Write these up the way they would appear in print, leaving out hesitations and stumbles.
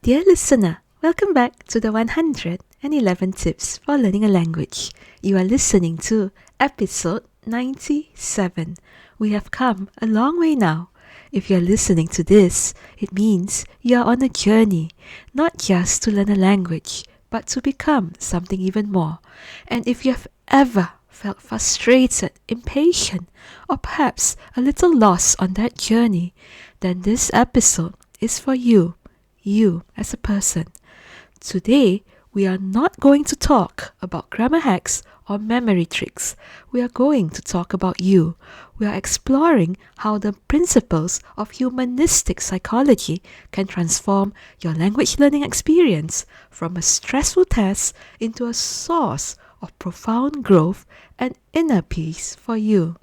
Dear listener, welcome back to the 111 Tips for Learning a Language. You are listening to episode 97. We have come a long way now. If you are listening to this, it means you are on a journey, not just to learn a language, but to become something even more. And if you have ever felt frustrated, impatient, or perhaps a little lost on that journey, then this episode is for you as a person. Today, we are not going to talk about grammar hacks or memory tricks. We are going to talk about you. We are exploring how the principles of humanistic psychology can transform your language learning experience from a stressful test into a source of profound growth and inner peace for you.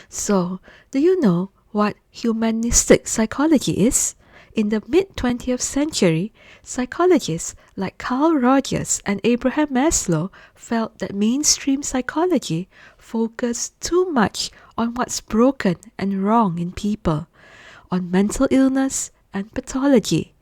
So, do you know what humanistic psychology is? In the mid-20th century, psychologists like Carl Rogers and Abraham Maslow felt that mainstream psychology focused too much on what's broken and wrong in people, on mental illness and pathology.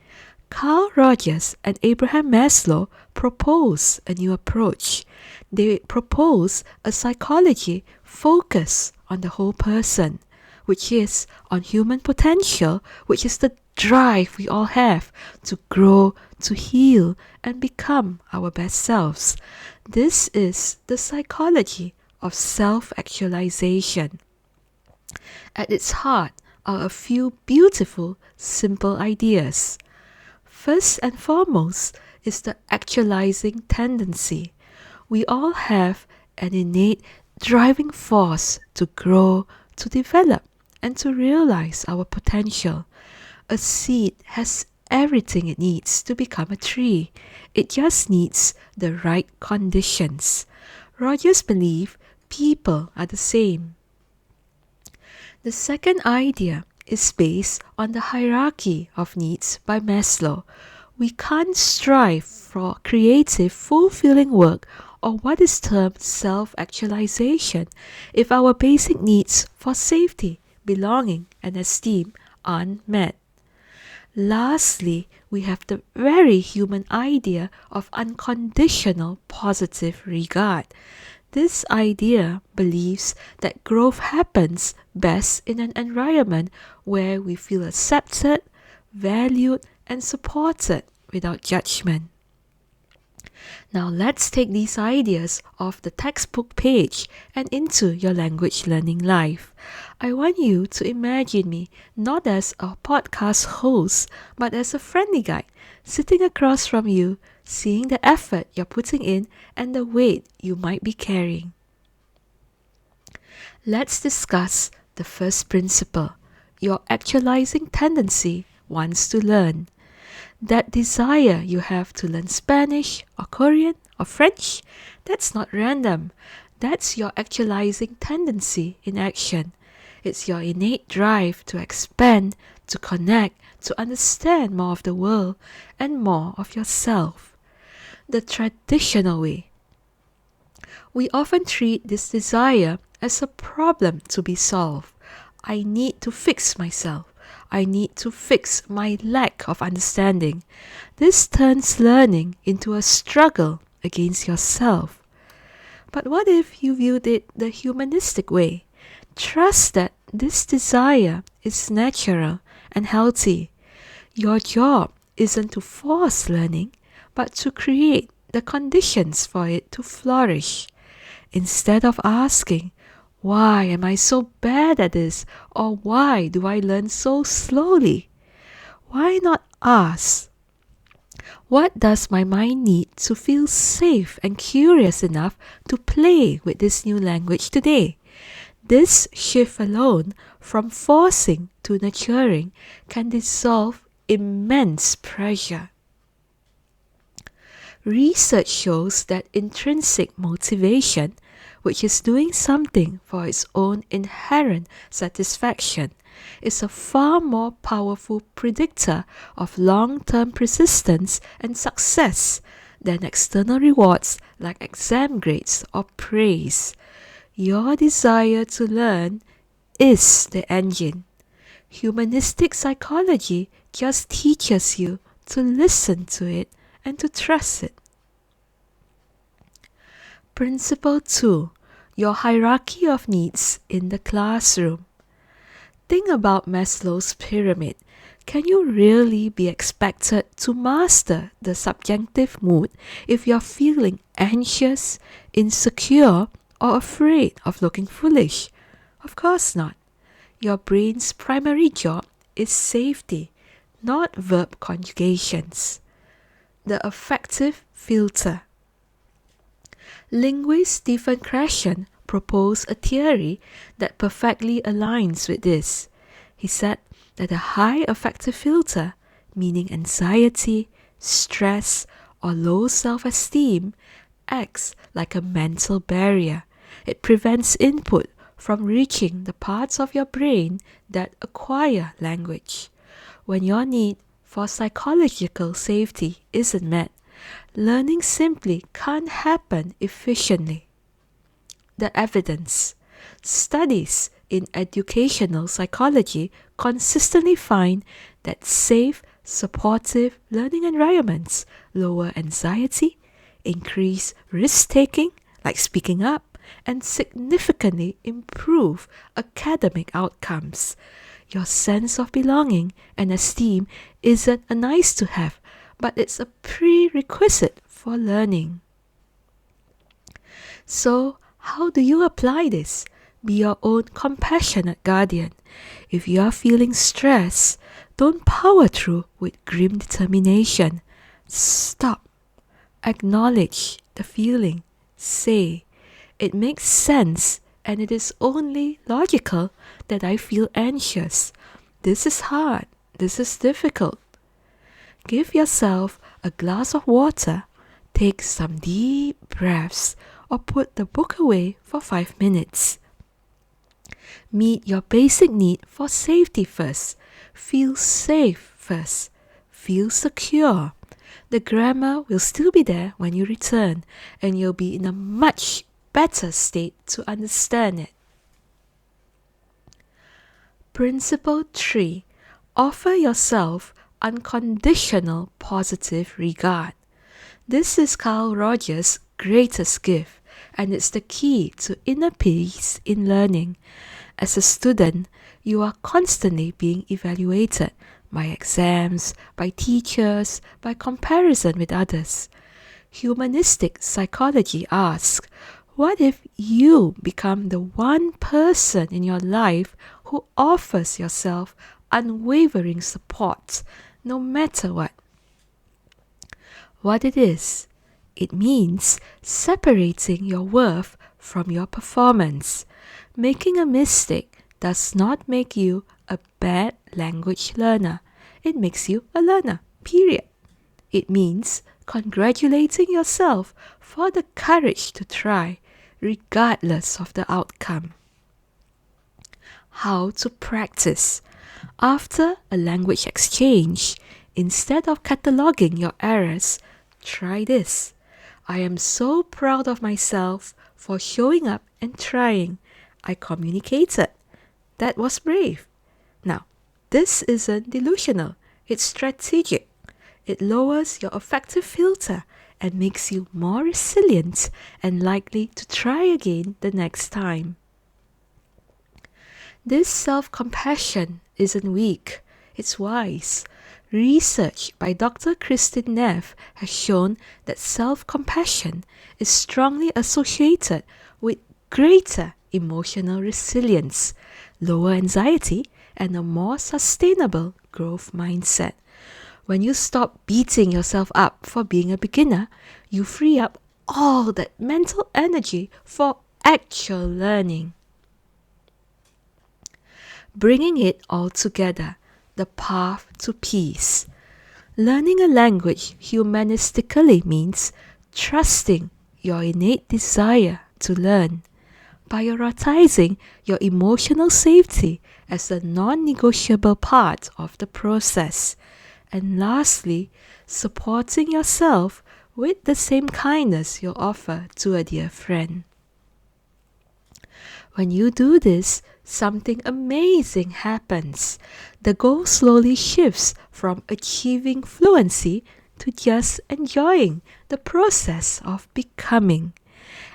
Carl Rogers and Abraham Maslow proposed a new approach. They proposed a psychology focused on the whole person, which is on human potential, which is the drive we all have to grow, to heal, and become our best selves. This is the psychology of self-actualization. At its heart are a few beautiful, simple ideas. First and foremost is the actualizing tendency. We all have an innate driving force to grow, to develop, and to realize our potential. A seed has everything it needs to become a tree. It just needs the right conditions. Rogers believed people are the same. The second idea is based on the hierarchy of needs by Maslow. We can't strive for creative, fulfilling work or what is termed self-actualization if our basic needs for safety, belonging, and esteem aren't met. Lastly, we have the very human idea of unconditional positive regard. This idea believes that growth happens best in an environment where we feel accepted, valued, and supported without judgment. Now let's take these ideas off the textbook page and into your language learning life. I want you to imagine me not as a podcast host, but as a friendly guide, sitting across from you, seeing the effort you're putting in and the weight you might be carrying. Let's discuss the first principle. Your actualizing tendency wants to learn. That desire you have to learn Spanish or Korean or French, that's not random. That's your actualizing tendency in action. It's your innate drive to expand, to connect, to understand more of the world and more of yourself. The traditional way. We often treat this desire as a problem to be solved. I need to fix myself. I need to fix my lack of understanding. This turns learning into a struggle against yourself. But what if you viewed it the humanistic way? Trust that this desire is natural and healthy. Your job isn't to force learning, but to create the conditions for it to flourish. Instead of asking, why am I so bad at this? Or why do I learn so slowly? Why not ask, what does my mind need to feel safe and curious enough to play with this new language today? This shift alone, from forcing to nurturing, can dissolve immense pressure. Research shows that intrinsic motivation, which is doing something for its own inherent satisfaction, is a far more powerful predictor of long-term persistence and success than external rewards like exam grades or praise. Your desire to learn is the engine. Humanistic psychology just teaches you to listen to it, and to trust it. Principle 2. Your hierarchy of needs in the classroom. Think about Maslow's pyramid. Can you really be expected to master the subjective mood if you're feeling anxious, insecure, or afraid of looking foolish? Of course not. Your brain's primary job is safety, not verb conjugations. The affective filter. Linguist Stephen Krashen proposed a theory that perfectly aligns with this. He said that a high affective filter, meaning anxiety, stress, or low self-esteem, acts like a mental barrier. It prevents input from reaching the parts of your brain that acquire language. When your need for psychological safety isn't met, learning simply can't happen efficiently. The evidence. Studies in educational psychology consistently find that safe, supportive learning environments lower anxiety, increase risk-taking, like speaking up, and significantly improve academic outcomes. Your sense of belonging and esteem isn't a nice to have, but it's a prerequisite for learning. So, how do you apply this? Be your own compassionate guardian. If you are feeling stress, don't power through with grim determination. Stop. Acknowledge the feeling. Say, it makes sense and it is only logical that I feel anxious. This is hard. This is difficult. Give yourself a glass of water, take some deep breaths, or put the book away for 5 minutes. Meet your basic need for safety first. Feel safe first. Feel secure. The grammar will still be there when you return, and you'll be in a much better state to understand it. Principle 3. Offer yourself unconditional positive regard. This is Carl Rogers' greatest gift, and it's the key to inner peace in learning. As a student, you are constantly being evaluated by exams, by teachers, by comparison with others. Humanistic psychology asks, what if you become the one person in your life who offers yourself unwavering support, no matter what? What it is? It means separating your worth from your performance. Making a mistake does not make you a bad language learner. It makes you a learner, period. It means congratulating yourself for the courage to try, regardless of the outcome. How to practice. After a language exchange, instead of cataloging your errors, try this. I am so proud of myself for showing up and trying. I communicated. That was brave. Now, this isn't delusional. It's strategic. It lowers your affective filter and makes you more resilient and likely to try again the next time. This self-compassion isn't weak. It's wise. Research by Dr. Kristin Neff has shown that self-compassion is strongly associated with greater emotional resilience, lower anxiety, and a more sustainable growth mindset. When you stop beating yourself up for being a beginner, you free up all that mental energy for actual learning. Bringing it all together. The path to peace. Learning a language humanistically means trusting your innate desire to learn, prioritizing your emotional safety as a non-negotiable part of the process, and lastly, supporting yourself with the same kindness you offer to a dear friend. When you do this, something amazing happens. The goal slowly shifts from achieving fluency to just enjoying the process of becoming.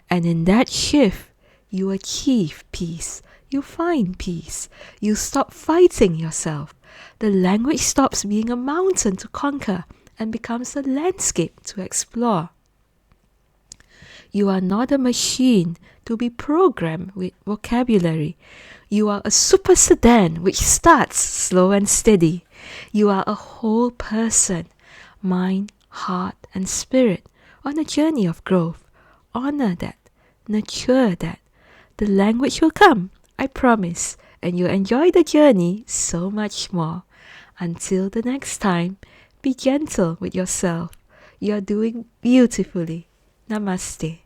And in that shift, you achieve peace. You find peace. You stop fighting yourself. The language stops being a mountain to conquer and becomes a landscape to explore. You are not a machine to be programmed with vocabulary. You are a super sedan which starts slow and steady. You are a whole person, mind, heart, and spirit, on a journey of growth. Honor that. Nurture that. The language will come, I promise, and you'll enjoy the journey so much more. Until the next time, be gentle with yourself. You're doing beautifully. Namaste.